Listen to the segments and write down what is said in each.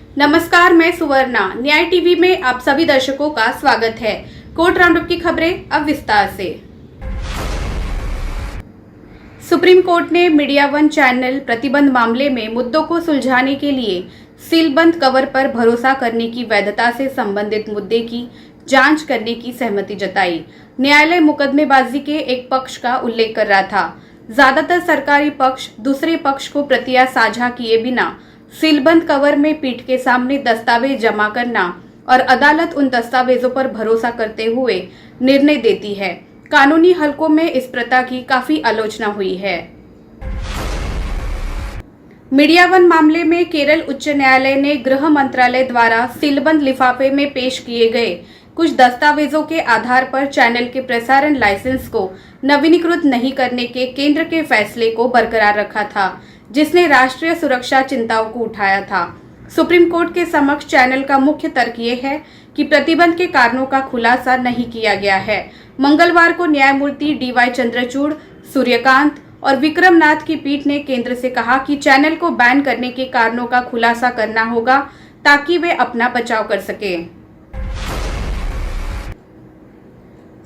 नमस्कार, मैं सुवर्णा। न्याय टीवी में आप सभी दर्शकों का स्वागत है। कोर्ट राउंडअप की खबरें अब विस्तार से। सुप्रीम कोर्ट ने मीडिया वन चैनल प्रतिबंध मामले में मुद्दों को सुलझाने के लिए सीलबंद कवर पर भरोसा करने की वैधता से संबंधित मुद्दे की जांच करने की सहमति जताई। न्यायालय मुकदमेबाजी के एक पक्ष का उल्लेख कर रहा था। ज्यादातर सरकारी पक्ष दूसरे पक्ष को प्रतियां साझा किए बिना सीलबंद कवर में पीठ के सामने दस्तावेज जमा करना और अदालत उन दस्तावेजों पर भरोसा करते हुए निर्णय देती है। कानूनी हलकों में इस प्रथा की काफी आलोचना हुई है। मीडिया वन मामले में केरल उच्च न्यायालय ने गृह मंत्रालय द्वारा सीलबंद लिफाफे में पेश किए गए कुछ दस्तावेजों के आधार पर चैनल के प्रसारण लाइसेंस को नवीनीकृत नहीं करने के केंद्र के फैसले को बरकरार रखा था, जिसने राष्ट्रीय सुरक्षा चिंताओं को उठाया था। सुप्रीम कोर्ट के समक्ष चैनल का मुख्य तर्क ये है कि प्रतिबंध के कारणों का खुलासा नहीं किया गया है। मंगलवार को न्यायमूर्ति DY चंद्रचूड़, सूर्यकांत और विक्रम नाथ की पीठ ने केंद्र से कहा कि चैनल को बैन करने के कारणों का खुलासा करना होगा ताकि वे अपना बचाव कर सके।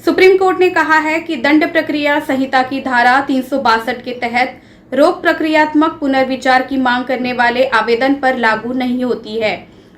सुप्रीम कोर्ट ने कहा है कि दंड प्रक्रिया संहिता की धारा 362 के तहत रोक प्रक्रियात्मक पुनर्विचार की मांग करने वाले आवेदन पर लागू नहीं होती है।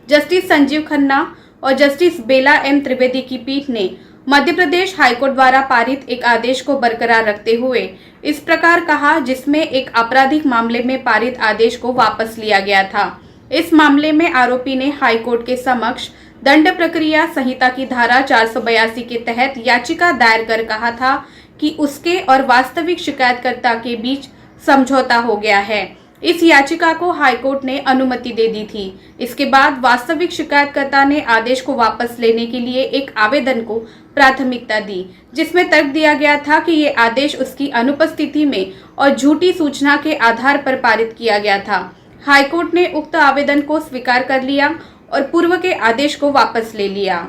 जस्टिस संजीव खन्ना और जस्टिस बेला M त्रिवेदी की पीठ ने मध्य प्रदेश हाईकोर्ट द्वारा पारित एक आदेश को बरकरार रखते हुए इस प्रकार कहा, जिसमें एक आपराधिक मामले में पारित आदेश को वापस लिया गया था। इस मामले में आरोपी ने हाईकोर्ट के समक्ष दंड प्रक्रिया संहिता की धारा 482 के तहत याचिका दायर कर कहा था कि उसके और वास्तविक शिकायतकर्ता के बीच समझौता हो गया है। इस याचिका को हाईकोर्ट ने अनुमति दे दी थी। इसके बाद वास्तविक शिकायतकर्ता ने आदेश को वापस लेने के लिए एक आवेदन को प्राथमिकता दी, जिसमें तर्क दिया गया था कि ये आदेश उसकी अनुपस्थिति में और झूठी सूचना के आधार पर पारित किया गया था। हाईकोर्ट ने उक्त आवेदन को स्वीकार कर लिया और पूर्व के आदेश को वापस ले लिया।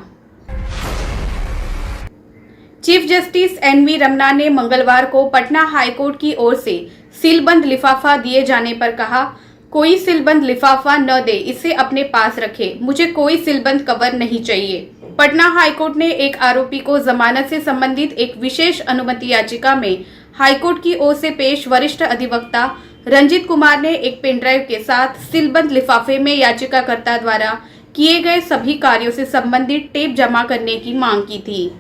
चीफ जस्टिस NV रमना ने मंगलवार को पटना हाईकोर्ट की ओर से सीलबंद लिफाफा दिए जाने पर कहा, कोई सीलबंद लिफाफा न दे, इसे अपने पास रखे, मुझे कोई सीलबंद कवर नहीं चाहिए। पटना हाईकोर्ट ने एक आरोपी को जमानत से संबंधित एक विशेष अनुमति याचिका में हाईकोर्ट की ओर से पेश वरिष्ठ अधिवक्ता रंजीत कुमार ने एक पेनड्राइव के साथ सीलबंद लिफाफे में याचिकाकर्ता द्वारा किए गए सभी कार्यों से संबंधित टेप जमा करने की मांग की थी।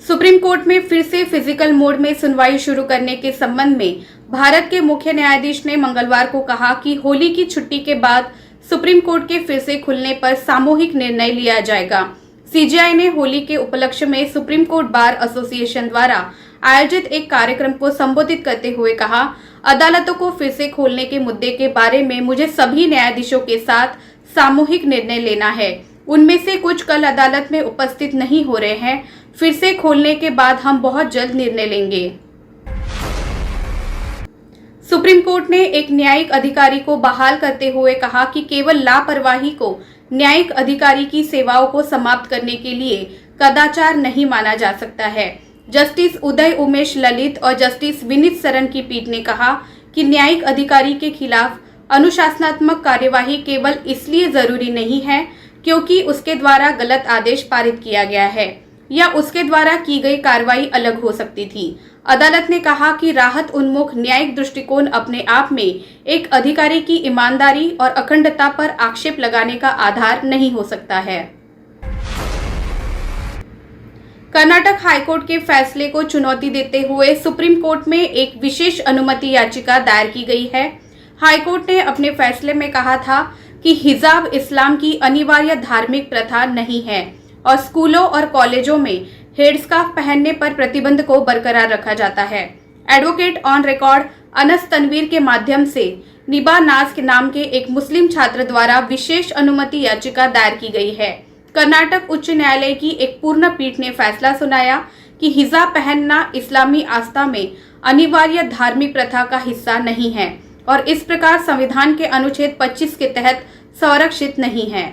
सुप्रीम कोर्ट में फिर से फिजिकल मोड में सुनवाई शुरू करने के संबंध में भारत के मुख्य न्यायाधीश ने मंगलवार को कहा कि होली की छुट्टी के बाद सुप्रीम कोर्ट के फिर से खुलने पर सामूहिक निर्णय लिया जाएगा। CJI ने होली के उपलक्ष्य में सुप्रीम कोर्ट बार एसोसिएशन द्वारा आयोजित एक कार्यक्रम को संबोधित करते हुए कहा, अदालतों को फिर से खोलने के मुद्दे के बारे में मुझे सभी न्यायाधीशों के साथ सामूहिक निर्णय लेना है। उनमें से कुछ कल अदालत में उपस्थित नहीं हो रहे हैं। फिर से खोलने के बाद हम बहुत जल्द निर्णय लेंगे। सुप्रीम कोर्ट ने एक न्यायिक अधिकारी को बहाल करते हुए कहा कि केवल लापरवाही को न्यायिक अधिकारी की सेवाओं को समाप्त करने के लिए कदाचार नहीं माना जा सकता है। जस्टिस उदय उमेश ललित और जस्टिस विनीत सरन की पीठ ने कहा कि न्यायिक अधिकारी के खिलाफ अनुशासनात्मक कार्यवाही केवल इसलिए जरूरी नहीं है क्योंकि उसके द्वारा गलत आदेश पारित किया गया है या उसके द्वारा की गई कार्रवाई अलग हो सकती थी। अदालत ने कहा कि राहत उन्मुख न्यायिक दृष्टिकोण अपने आप में एक अधिकारी की ईमानदारी और अखंडता पर आक्षेप लगाने का आधार नहीं हो सकता है। कर्नाटक हाईकोर्ट के फैसले को चुनौती देते हुए सुप्रीम कोर्ट में एक विशेष अनुमति याचिका दायर की गई है। हाईकोर्ट ने अपने फैसले में कहा था कि हिजाब इस्लाम की अनिवार्य धार्मिक प्रथा नहीं है और स्कूलों और कॉलेजों में हेडस्कार्फ पहनने पर प्रतिबंध को बरकरार रखा जाता है। Advocate on record Anas Tanvir के माध्यम से निबा नाज के नाम के एक मुस्लिम छात्र द्वारा विशेष अनुमति याचिका दायर की गई है। कर्नाटक उच्च न्यायालय की एक पूर्ण पीठ ने फैसला सुनाया कि हिजाब पहनना इस्लामी आस्था में अनिवार्य धार्मिक प्रथा का हिस्सा नहीं है और इस प्रकार संविधान के अनुच्छेद 25 के तहत संरक्षित नहीं है।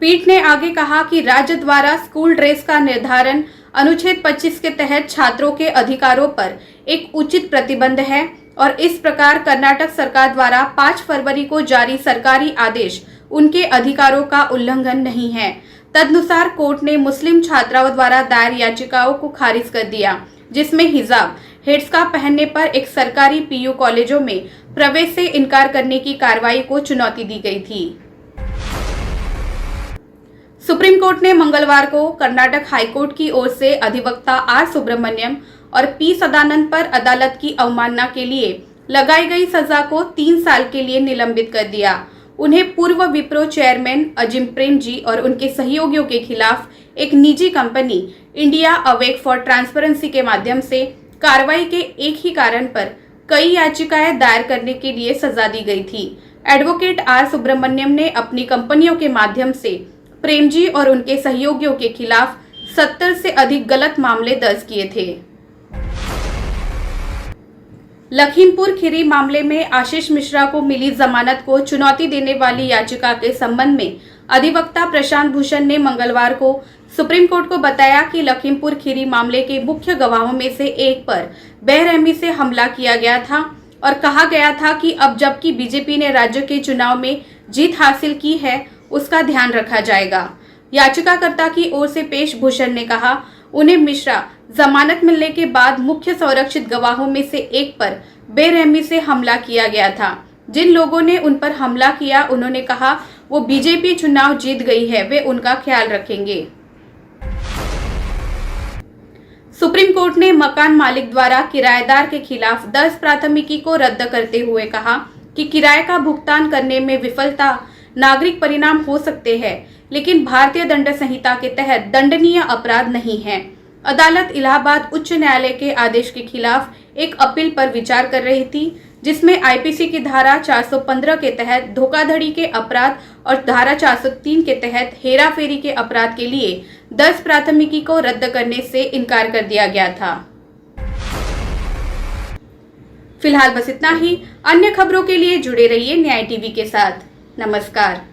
पीठ ने आगे कहा कि राज्य द्वारा स्कूल ड्रेस का निर्धारण अनुच्छेद 25 के तहत छात्रों के अधिकारों पर एक उचित प्रतिबंध है और इस प्रकार कर्नाटक सरकार द्वारा 5 फरवरी को जारी सरकारी आदेश उनके अधिकारों का उल्लंघन नहीं है। तदनुसार कोर्ट ने मुस्लिम छात्राओं द्वारा दायर याचिकाओं को खारिज कर दिया, जिसमें हिजाब, हेडस्कार्फ पहनने पर एक सरकारी पीयू कॉलेजों में प्रवेश से इनकार करने की कार्रवाई को चुनौती दी गई थी। सुप्रीम कोर्ट ने मंगलवार को कर्नाटक हाईकोर्ट की ओर से अधिवक्ता आर सुब्रमण्यम और पी सदानंद पर अदालत की अवमानना के लिए लगाई गई सजा को 3 साल के लिए निलंबित कर दिया। उन्हें पूर्व विप्रो चेयरमैन अजिम प्रेमजी और उनके सहयोगियों के खिलाफ एक निजी company India awake for transparency के माध्यम से कार्रवाई के एक ही कारण पर कई याचिकाएं दायर करने के लिए सजा दी गई थी। एडवोकेट आर सुब्रमण्यम ने अपनी कंपनियों के माध्यम से प्रेमजी और उनके सहयोगियों के खिलाफ 70 से अधिक गलत मामले दर्ज किए थे। लखीमपुर खीरी मामले में आशीष मिश्रा को मिली जमानत को चुनौती देने वाली याचिका के संबंध में अधिवक्ता प्रशांत भूषण ने मंगलवार को सुप्रीम कोर्ट को बताया कि लखीमपुर खीरी मामले के मुख्य गवाहों में से एक पर बेरहमी से हमला किया गया था और कहा गया था कि अब जबकि बीजेपी ने राज्य के चुनाव में जीत हासिल की है, उसका ध्यान रखा जाएगा। याचिकाकर्ता की ओर से पेश भूषण ने कहा, उन्हें मिश्रा जमानत मिलने के बाद मुख्य संरक्षित गवाहों में से एक पर बेरहमी से हमला किया गया था। जिन लोगों ने उन पर हमला किया, उन्होंने कहा वो बीजेपी चुनाव जीत गई है, वे उनका ख्याल रखेंगे। सुप्रीम कोर्ट ने मकान मालिक द्वारा किराएदार के खिलाफ 10 प्राथमिकी को रद्द करते हुए कहा कि किराए का भुगतान करने में विफलता नागरिक परिणाम हो सकते हैं, लेकिन भारतीय दंड संहिता के तहत दंडनीय अपराध नहीं है। अदालत इलाहाबाद उच्च न्यायालय के आदेश के खिलाफ एक अपील पर विचार कर रही थी, जिसमें आईपीसी की धारा 415 के तहत धोखाधड़ी के अपराध और धारा 403 के तहत हेराफेरी के अपराध के लिए 10 प्राथमिकी को रद्द करने से इनकार कर दिया गया था। फिलहाल बस इतना ही। अन्य खबरों के लिए जुड़े रहिए न्याय टीवी के साथ। नमस्कार।